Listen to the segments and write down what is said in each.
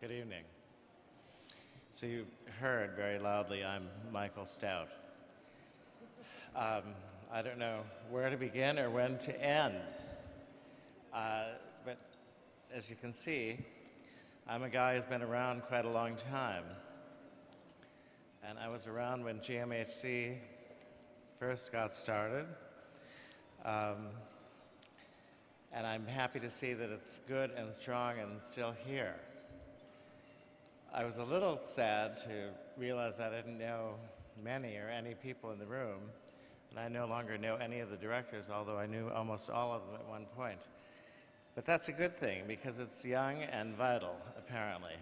Good evening. So you heard very loudly, I'm Michael Stout. I don't know where to begin or when to end. But as you can see, I'm a guy who's been around quite a long time. And I was around when GMHC first got started. And I'm happy to see that it's good and strong and still here. I was a little sad to realize I didn't know many or any people in the room, and I no longer know any of the directors, although I knew almost all of them at one point. But that's a good thing, because it's young and vital, apparently.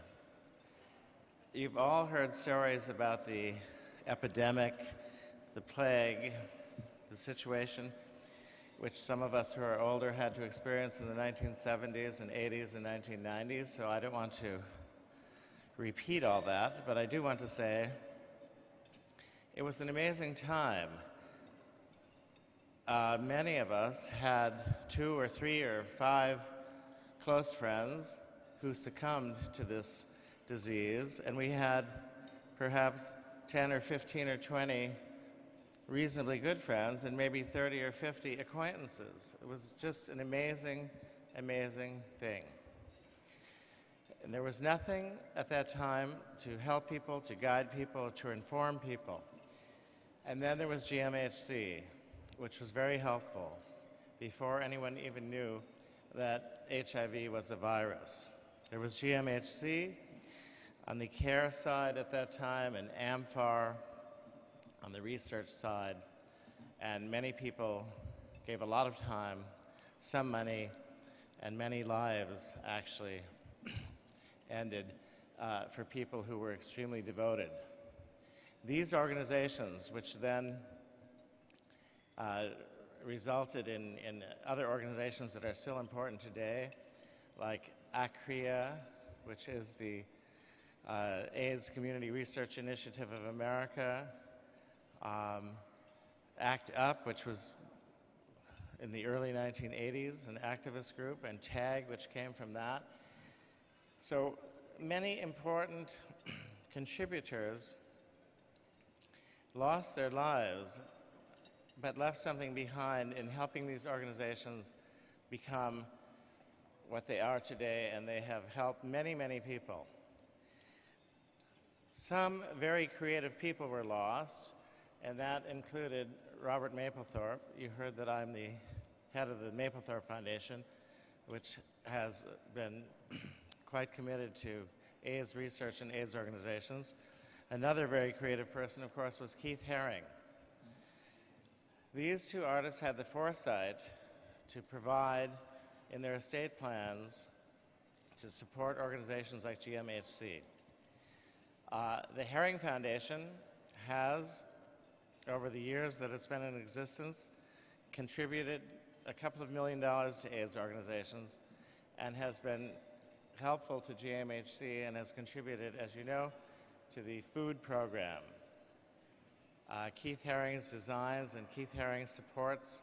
You've all heard stories about the epidemic, the plague, the situation which some of us who are older had to experience in the 1970s and 80s and 1990s, so I don't want to repeat all that, but I do want to say it was an amazing time. Many of us had 2 or 3 or 5 close friends who succumbed to this disease, and we had perhaps 10 or 15 or 20 reasonably good friends and maybe 30 or 50 acquaintances. It was just an amazing, amazing thing. And there was nothing at that time to help people, to guide people, to inform people. And then there was GMHC, which was very helpful before anyone even knew that HIV was a virus. There was GMHC on the care side at that time and AMFAR on the research side. And many people gave a lot of time, some money, and many lives actually ended for people who were extremely devoted. These organizations, which then resulted in other organizations that are still important today, like ACRIA, which is the AIDS Community Research Initiative of America, ACT UP, which was in the early 1980s, an activist group, and TAG, which came from that. So many important contributors lost their lives, but left something behind in helping these organizations become what they are today, and they have helped many, many people. Some very creative people were lost, and that included Robert Mapplethorpe. You heard that I'm the head of the Mapplethorpe Foundation, which has been quite committed to AIDS research and AIDS organizations. Another very creative person, of course, was Keith Haring. These 2 artists had the foresight to provide in their estate plans to support organizations like GMHC. The Haring Foundation has, over the years that it's been in existence, contributed a couple of $1 million to AIDS organizations and has been helpful to GMHC and has contributed, as you know, to the food program. Keith Haring's designs and Keith Haring's supports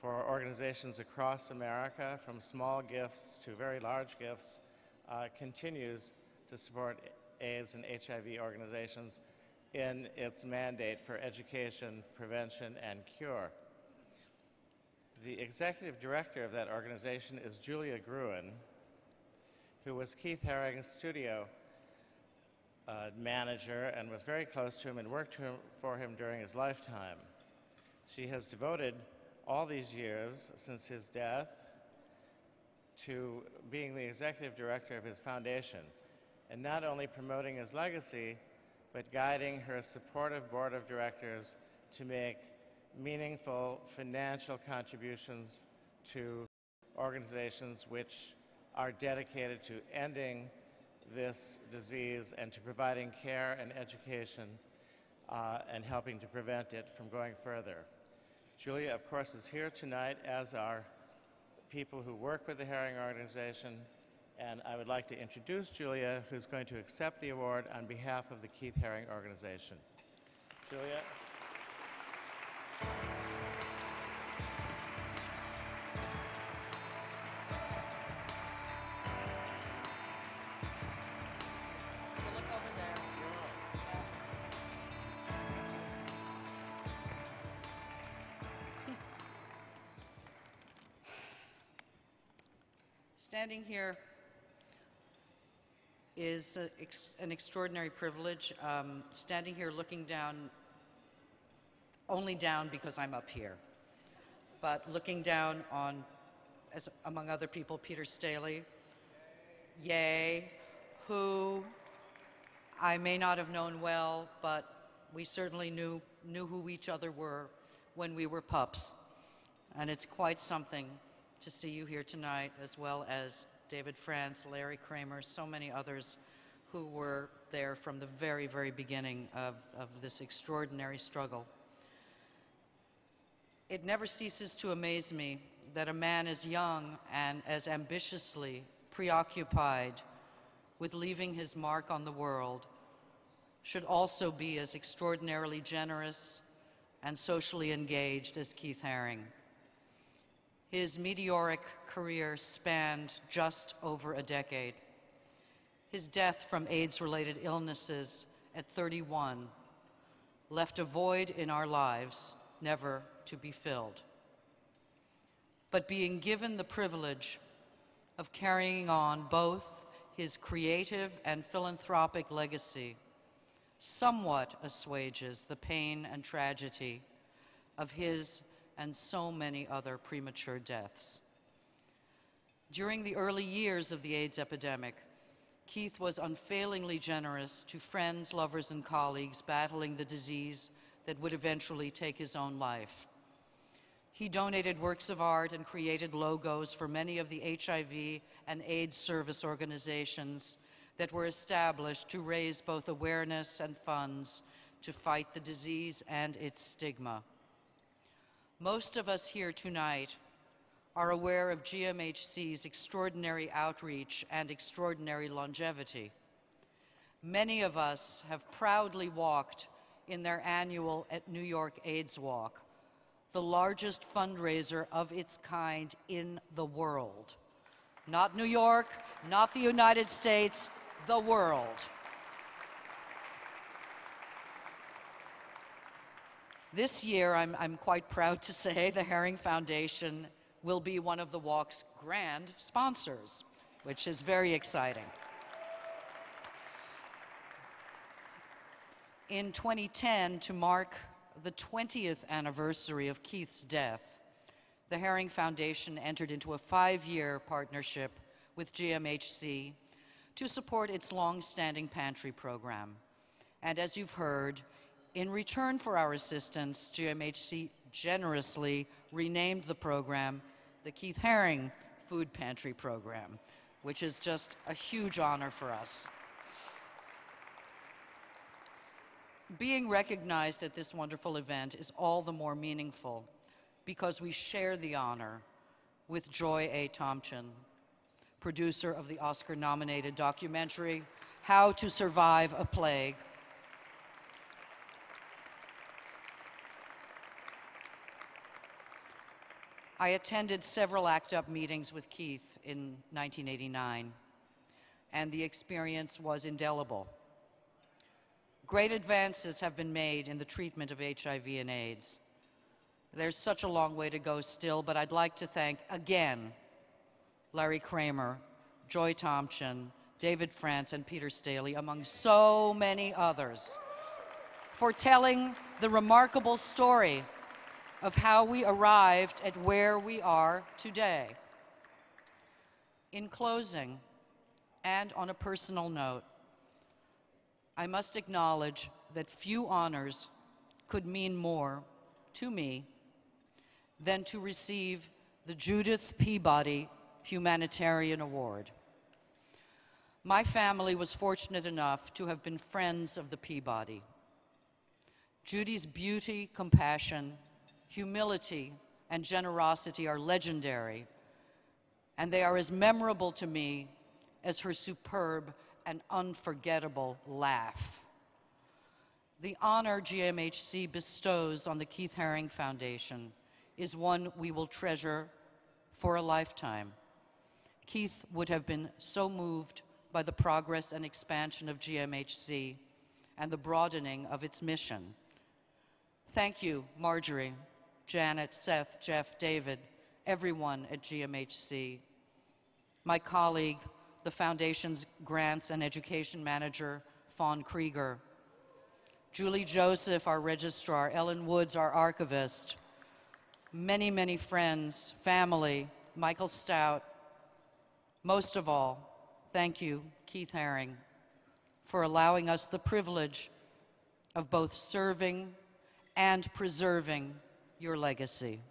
for organizations across America, from small gifts to very large gifts, continues to support AIDS and HIV organizations in its mandate for education, prevention, and cure. The executive director of that organization is Julia Gruen, who was Keith Haring's studio manager and was very close to him and worked for him during his lifetime. She has devoted all these years since his death to being the executive director of his foundation, and not only promoting his legacy, but guiding her supportive board of directors to make meaningful financial contributions to organizations which are dedicated to ending this disease and to providing care and education and helping to prevent it from going further. Julia, of course, is here tonight, as are people who work with the Haring organization, and I would like to introduce Julia, who's going to accept the award on behalf of the Keith Haring organization. Julia. Standing here is an extraordinary privilege. Standing here looking down, only down because I'm up here, but looking down on, as among other people, Peter Staley, yay, who I may not have known well, but we certainly knew who each other were when we were pups. And it's quite something to see you here tonight, as well as David France, Larry Kramer, so many others who were there from the very, very beginning of this extraordinary struggle. It never ceases to amaze me that a man as young and as ambitiously preoccupied with leaving his mark on the world should also be as extraordinarily generous and socially engaged as Keith Haring. His meteoric career spanned just over a decade. His death from AIDS-related illnesses at 31 left a void in our lives never to be filled. But being given the privilege of carrying on both his creative and philanthropic legacy somewhat assuages the pain and tragedy of his and so many other premature deaths. During the early years of the AIDS epidemic, Keith was unfailingly generous to friends, lovers, and colleagues battling the disease that would eventually take his own life. He donated works of art and created logos for many of the HIV and AIDS service organizations that were established to raise both awareness and funds to fight the disease and its stigma. Most of us here tonight are aware of GMHC's extraordinary outreach and extraordinary longevity. Many of us have proudly walked in their annual New York AIDS Walk, the largest fundraiser of its kind in the world. Not New York, not the United States, the world. This year, I'm quite proud to say, the Haring Foundation will be one of the walk's grand sponsors, which is very exciting. In 2010, to mark the 20th anniversary of Keith's death, the Haring Foundation entered into a 5-year partnership with GMHC to support its long-standing pantry program. And as you've heard, in return for our assistance, GMHC generously renamed the program the Keith Haring Food Pantry Program, which is just a huge honor for us. Being recognized at this wonderful event is all the more meaningful because we share the honor with Joy A. Tomchin, producer of the Oscar-nominated documentary, How to Survive a Plague. I attended several ACT UP meetings with Keith in 1989, and the experience was indelible. Great advances have been made in the treatment of HIV and AIDS. There's such a long way to go still, but I'd like to thank again Larry Kramer, Joy Tomchin, David France, and Peter Staley, among so many others, for telling the remarkable story of how we arrived at where we are today. In closing, and on a personal note, I must acknowledge that few honors could mean more to me than to receive the Judith Peabody Humanitarian Award. My family was fortunate enough to have been friends of the Peabody. Judy's beauty, compassion, humility, and generosity are legendary, and they are as memorable to me as her superb and unforgettable laugh. The honor GMHC bestows on the Keith Haring Foundation is one we will treasure for a lifetime. Keith would have been so moved by the progress and expansion of GMHC and the broadening of its mission. Thank you, Marjorie, Janet, Seth, Jeff, David, everyone at GMHC. my colleague, the Foundation's Grants and Education Manager, Fawn Krieger, Julie Joseph, our registrar, Ellen Woods, our archivist, many, many friends, family, Michael Stout. Most of all, thank you, Keith Haring, for allowing us the privilege of both serving and preserving your legacy.